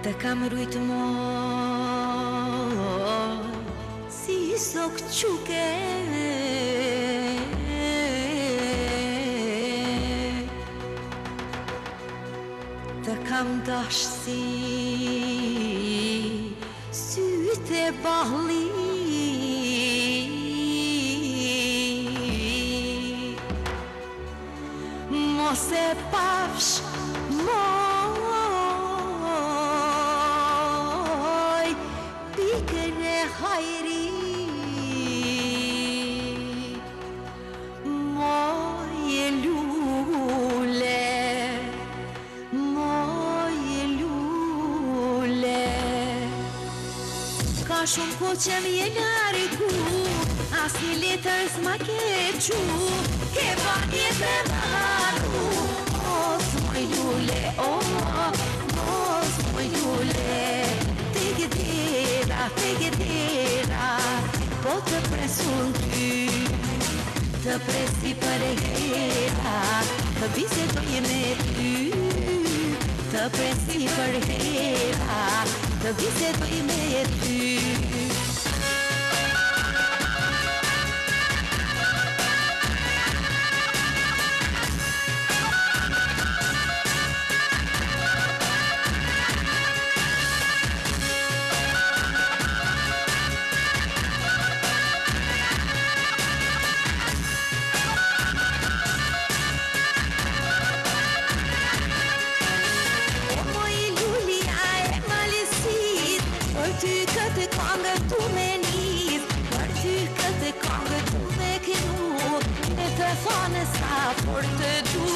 Të kam rujtë moj si sok quke, të kam dash si syte balli, mos e pafsh moj pikën e hajri, moj e lule, moj e lule. Ka shumë ko që m'je largu, as një letër s'ma ke qu, ke banje të maru. Mos moj lule, mos moj lule, te gëdera, po të presun ty, të presi për hera, të bisedoj me ty, të presi për hera, të bisedoj me ty. Për ty këtë kongë tu me kinu, e të thane sa për të du.